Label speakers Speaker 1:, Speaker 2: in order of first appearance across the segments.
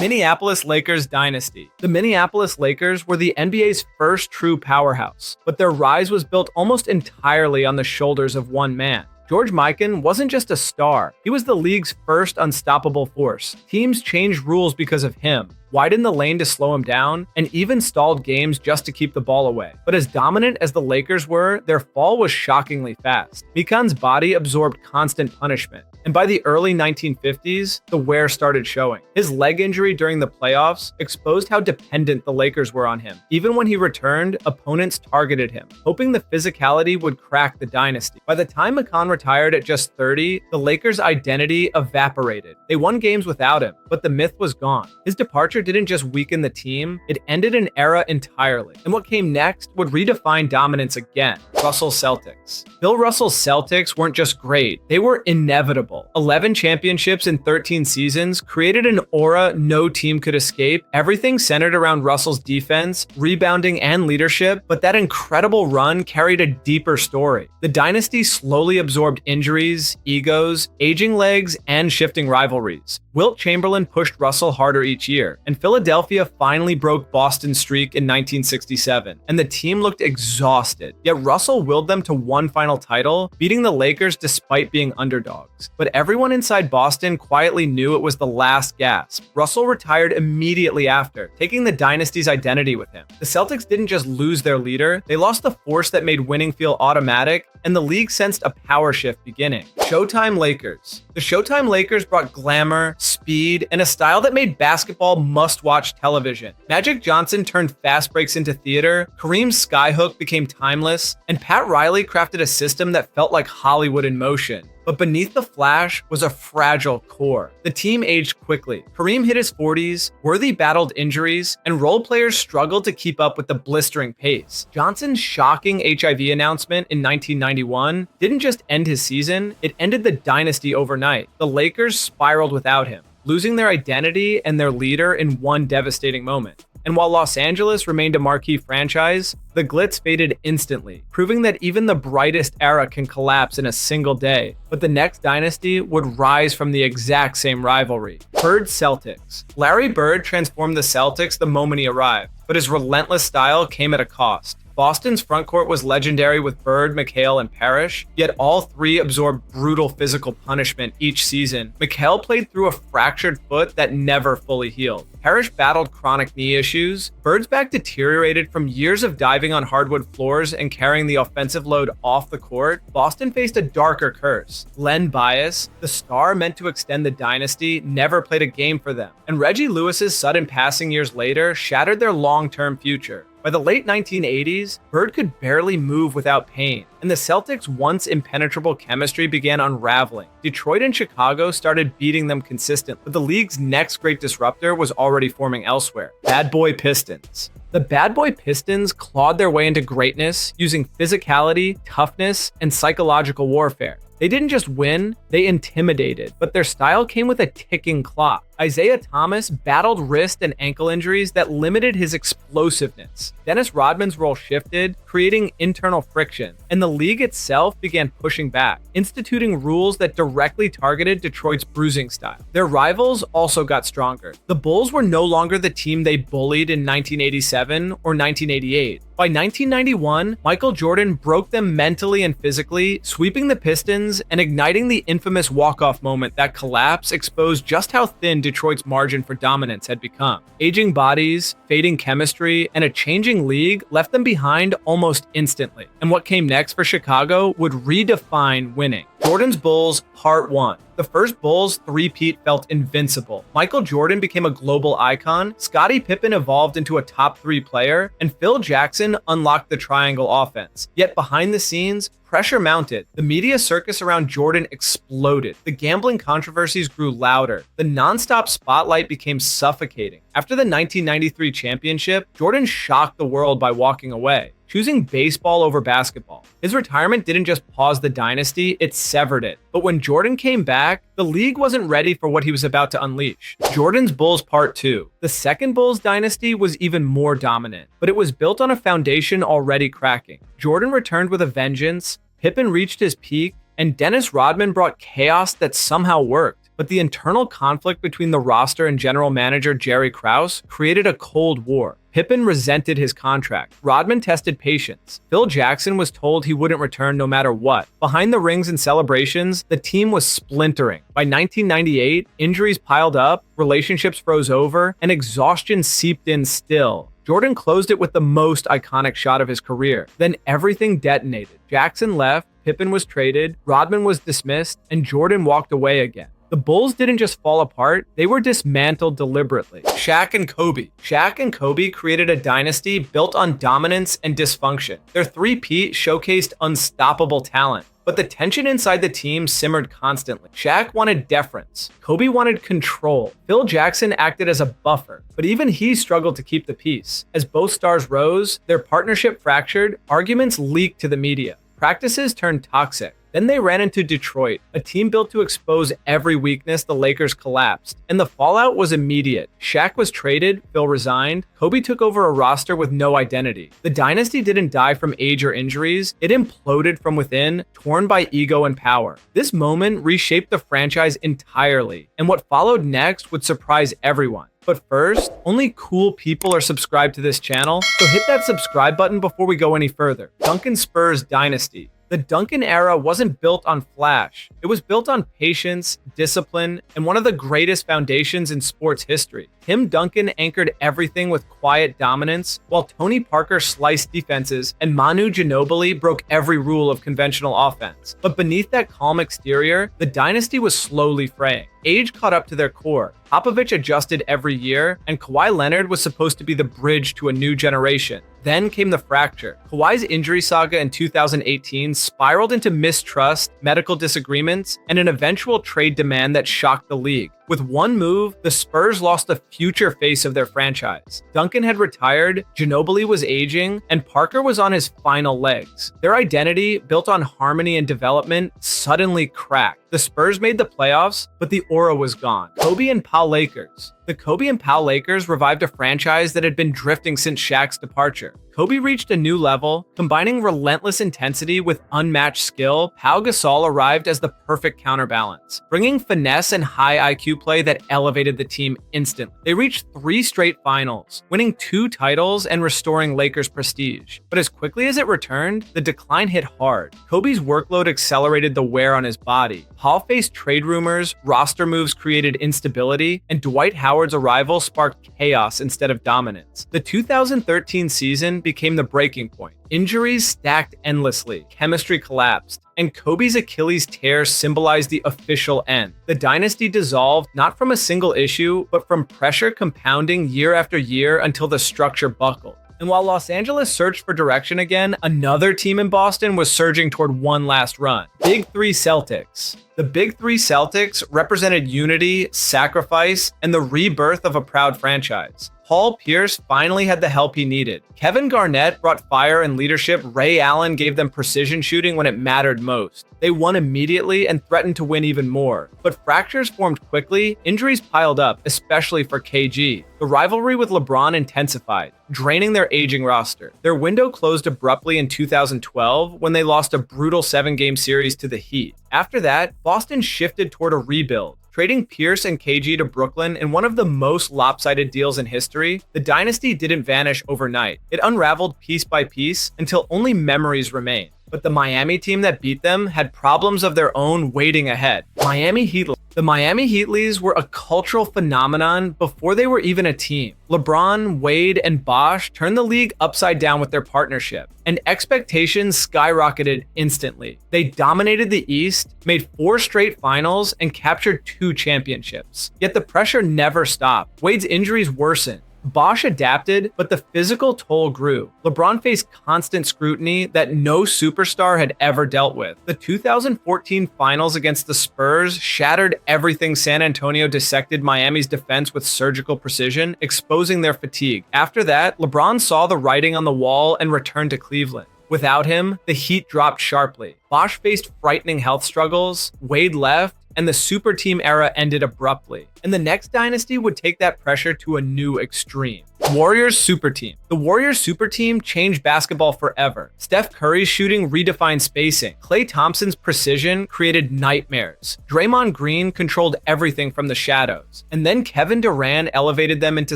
Speaker 1: Minneapolis Lakers Dynasty. The Minneapolis Lakers were the NBA's first true powerhouse, but their rise was built almost entirely on the shoulders of one man. George Mikan wasn't just a star, he was the league's first unstoppable force. Teams changed rules because of him, widened the lane to slow him down, and even stalled games just to keep the ball away. But as dominant as the Lakers were, their fall was shockingly fast. Mikan's body absorbed constant punishment, and by the early 1950s, the wear started showing. His leg injury during the playoffs exposed how dependent the Lakers were on him. Even when he returned, opponents targeted him, hoping the physicality would crack the dynasty. By the time Mikan retired at just 30, the Lakers' identity evaporated. They won games without him, but the myth was gone. His departure didn't just weaken the team, it ended an era entirely. And what came next would redefine dominance again. Russells Celtics. Bill Russells Celtics weren't just great, they were inevitable. 11 championships in 13 seasons created an aura no team could escape. Everything centered around Russell's defense, rebounding, and leadership, but that incredible run carried a deeper story. The dynasty slowly absorbed injuries, egos, aging legs, and shifting rivalries. Wilt Chamberlain pushed Russell harder each year, and Philadelphia finally broke Boston's streak in 1967, and the team looked exhausted. Yet Russell willed them to one final title, beating the Lakers despite being underdogs. But everyone inside Boston quietly knew it was the last gasp. Russell retired immediately after, taking the dynasty's identity with him. The Celtics didn't just lose their leader, they lost the force that made winning feel automatic, and the league sensed a power shift beginning. Showtime Lakers. The Showtime Lakers brought glamour, speed, and a style that made basketball must-watch television. Magic Johnson turned fast breaks into theater, Kareem's skyhook became timeless, and Pat Riley crafted a system that felt like Hollywood in motion. But beneath the flash was a fragile core. The team aged quickly. Kareem hit his 40s, Worthy battled injuries, and role players struggled to keep up with the blistering pace. Johnson's shocking HIV announcement in 1991 didn't just end his season, it ended the dynasty overnight. The Lakers spiraled without him, losing their identity and their leader in one devastating moment. And while Los Angeles remained a marquee franchise, the glitz faded instantly, proving that even the brightest era can collapse in a single day. But the next dynasty would rise from the exact same rivalry. Birds Celtics. Larry Bird transformed the Celtics the moment he arrived, but his relentless style came at a cost. Boston's frontcourt was legendary with Bird, McHale, and Parrish, yet all three absorbed brutal physical punishment each season. McHale played through a fractured foot that never fully healed. Parrish battled chronic knee issues. Bird's back deteriorated from years of diving on hardwood floors and carrying the offensive load off the court. Boston faced a darker curse. Len Bias, the star meant to extend the dynasty, never played a game for them. And Reggie Lewis's sudden passing years later shattered their long-term future. By the late 1980s, Bird could barely move without pain, and the Celtics' once impenetrable chemistry began unraveling. Detroit and Chicago started beating them consistently, but the league's next great disruptor was already forming elsewhere. Bad Boy Pistons. The Bad Boy Pistons clawed their way into greatness using physicality, toughness, and psychological warfare. They didn't just win, they intimidated, but their style came with a ticking clock. Isaiah Thomas battled wrist and ankle injuries that limited his explosiveness. Dennis Rodman's role shifted, creating internal friction, and the league itself began pushing back, instituting rules that directly targeted Detroit's bruising style. Their rivals also got stronger. The Bulls were no longer the team they bullied in 1987 or 1988. By 1991, Michael Jordan broke them mentally and physically, sweeping the Pistons and igniting the infamous walk-off moment. That collapse exposed just how thin Detroit's margin for dominance had become. Aging bodies, fading chemistry, and a changing league left them behind almost instantly. And what came next for Chicago would redefine winning. Jordan's Bulls Part 1. The first Bulls three-peat felt invincible. Michael Jordan became a global icon, Scottie Pippen evolved into a top 3 player, and Phil Jackson unlocked the triangle offense. Yet behind the scenes, pressure mounted. The media circus around Jordan exploded. The gambling controversies grew louder. The nonstop spotlight became suffocating. After the 1993 championship, Jordan shocked the world by walking away, choosing baseball over basketball. His retirement didn't just pause the dynasty, it severed it. But when Jordan came back, the league wasn't ready for what he was about to unleash. Jordan's Bulls Part 2. The second Bulls dynasty was even more dominant, but it was built on a foundation already cracking. Jordan returned with a vengeance, Pippen reached his peak, and Dennis Rodman brought chaos that somehow worked. But the internal conflict between the roster and general manager Jerry Krause created a Cold War. Pippen resented his contract. Rodman tested patience. Phil Jackson was told he wouldn't return no matter what. Behind the rings and celebrations, the team was splintering. By 1998, injuries piled up, relationships froze over, and exhaustion seeped in still. Jordan closed it with the most iconic shot of his career. Then everything detonated. Jackson left, Pippen was traded, Rodman was dismissed, and Jordan walked away again. The Bulls didn't just fall apart, they were dismantled deliberately. Shaq and Kobe. Shaq and Kobe created a dynasty built on dominance and dysfunction. Their three-peat showcased unstoppable talent. But the tension inside the team simmered constantly. Shaq wanted deference. Kobe wanted control. Phil Jackson acted as a buffer, but even he struggled to keep the peace. As both stars rose, their partnership fractured, arguments leaked to the media. Practices turned toxic. Then they ran into Detroit, a team built to expose every weakness the Lakers collapsed, and the fallout was immediate. Shaq was traded, Phil resigned, Kobe took over a roster with no identity. The dynasty didn't die from age or injuries, it imploded from within, torn by ego and power. This moment reshaped the franchise entirely, and what followed next would surprise everyone. But first, only cool people are subscribed to this channel, so hit that subscribe button before we go any further. Duncan Spurs Dynasty. The Duncan era wasn't built on flash. It was built on patience, discipline, and one of the greatest foundations in sports history. Tim Duncan anchored everything with quiet dominance, while Tony Parker sliced defenses and Manu Ginobili broke every rule of conventional offense. But beneath that calm exterior, the dynasty was slowly fraying. Age caught up to their core. Popovich adjusted every year, and Kawhi Leonard was supposed to be the bridge to a new generation. Then came the fracture. Kawhi's injury saga in 2018 spiraled into mistrust, medical disagreements, and an eventual trade demand that shocked the league. With one move, the Spurs lost the future face of their franchise. Duncan had retired, Ginobili was aging, and Parker was on his final legs. Their identity, built on harmony and development, suddenly cracked. The Spurs made the playoffs, but the aura was gone. Kobe and Pau Lakers. The Kobe and Pau Lakers revived a franchise that had been drifting since Shaq's departure. Kobe reached a new level, combining relentless intensity with unmatched skill. Pau Gasol arrived as the perfect counterbalance, bringing finesse and high IQ play that elevated the team instantly. They reached 3 straight finals, winning 2 titles and restoring Lakers' prestige. But as quickly as it returned, the decline hit hard. Kobe's workload accelerated the wear on his body. Paul faced trade rumors, roster moves created instability, and Dwight Howard's arrival sparked chaos instead of dominance. The 2013 season became the breaking point. Injuries stacked endlessly, chemistry collapsed, and Kobe's Achilles tear symbolized the official end. The dynasty dissolved not from a single issue, but from pressure compounding year after year until the structure buckled. And while Los Angeles searched for direction again, another team in Boston was surging toward one last run. Big Three Celtics. The Big Three Celtics represented unity, sacrifice, and the rebirth of a proud franchise. Paul Pierce finally had the help he needed. Kevin Garnett brought fire and leadership. Ray Allen gave them precision shooting when it mattered most. They won immediately and threatened to win even more. But fractures formed quickly, injuries piled up, especially for KG. The rivalry with LeBron intensified, draining their aging roster. Their window closed abruptly in 2012 when they lost a brutal 7-game series to the Heat. After that, Boston shifted toward a rebuild. Trading Pierce and KG to Brooklyn in one of the most lopsided deals in history, the dynasty didn't vanish overnight. It unraveled piece by piece until only memories remained. But the Miami team that beat them had problems of their own waiting ahead. Miami Heatles. The Miami Heatles were a cultural phenomenon before they were even a team. LeBron, Wade, and Bosh turned the league upside down with their partnership, and expectations skyrocketed instantly. They dominated the East, made 4 straight finals, and captured 2 championships. Yet the pressure never stopped. Wade's injuries worsened. Bosh adapted, but the physical toll grew. LeBron faced constant scrutiny that no superstar had ever dealt with. The 2014 finals against the Spurs shattered everything San Antonio dissected Miami's defense with surgical precision, exposing their fatigue. After that, LeBron saw the writing on the wall and returned to Cleveland. Without him, the Heat dropped sharply. Bosh faced frightening health struggles, Wade left, and the super team era ended abruptly. And the next dynasty would take that pressure to a new extreme. Warriors Superteam. The Warriors Superteam changed basketball forever. Steph Curry's shooting redefined spacing. Klay Thompson's precision created nightmares. Draymond Green controlled everything from the shadows. And then Kevin Durant elevated them into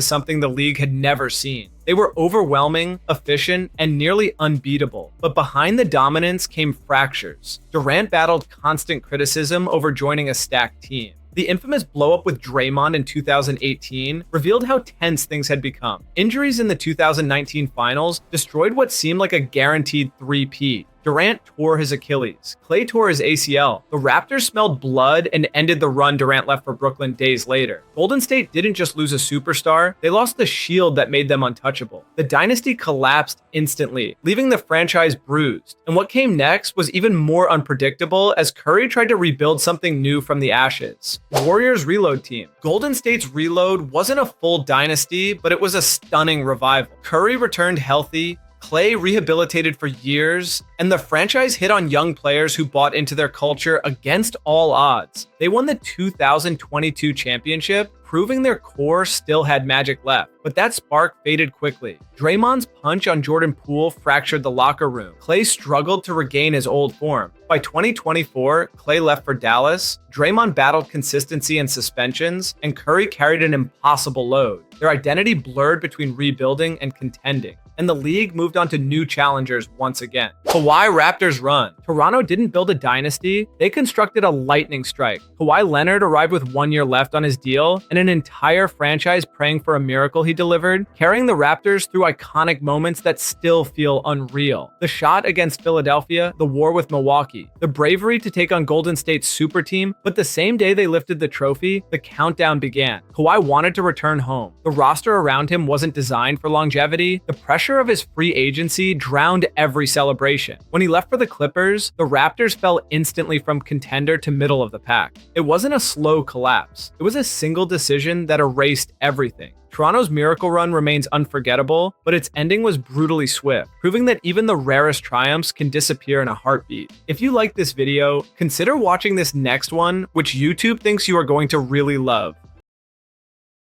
Speaker 1: something the league had never seen. They were overwhelming, efficient, and nearly unbeatable. But behind the dominance came fractures. Durant battled constant criticism over joining a stacked team. The infamous blow-up with Draymond in 2018 revealed how tense things had become. Injuries in the 2019 finals destroyed what seemed like a guaranteed three-peat. Durant tore his Achilles. Klay tore his ACL. The Raptors smelled blood and ended the run Durant left for Brooklyn days later. Golden State didn't just lose a superstar, they lost the shield that made them untouchable. The dynasty collapsed instantly, leaving the franchise bruised. And what came next was even more unpredictable as Curry tried to rebuild something new from the ashes. Warriors Reload Team. Golden State's reload wasn't a full dynasty, but it was a stunning revival. Curry returned healthy, Klay rehabilitated for years, and the franchise hit on young players who bought into their culture against all odds. They won the 2022 championship, proving their core still had magic left. But that spark faded quickly. Draymond's punch on Jordan Poole fractured the locker room. Klay struggled to regain his old form. By 2024, Klay left for Dallas, Draymond battled consistency and suspensions, and Curry carried an impossible load. Their identity blurred between rebuilding and contending, and the league moved on to new challengers once again. Kawhi Raptors Run. Toronto didn't build a dynasty, they constructed a lightning strike. Kawhi Leonard arrived with 1 year left on his deal, and an entire franchise praying for a miracle he delivered, carrying the Raptors through iconic moments that still feel unreal. The shot against Philadelphia, the war with Milwaukee, the bravery to take on Golden State's super team, but the same day they lifted the trophy, the countdown began. Kawhi wanted to return home. The roster around him wasn't designed for longevity. The pressure of his free agency drowned every celebration. When he left for the Clippers, the Raptors fell instantly from contender to middle of the pack. It wasn't a slow collapse. It was a single decision that erased everything. Toronto's miracle run remains unforgettable, but its ending was brutally swift, proving that even the rarest triumphs can disappear in a heartbeat. If you like this video, consider watching this next one, which YouTube thinks you are going to really love.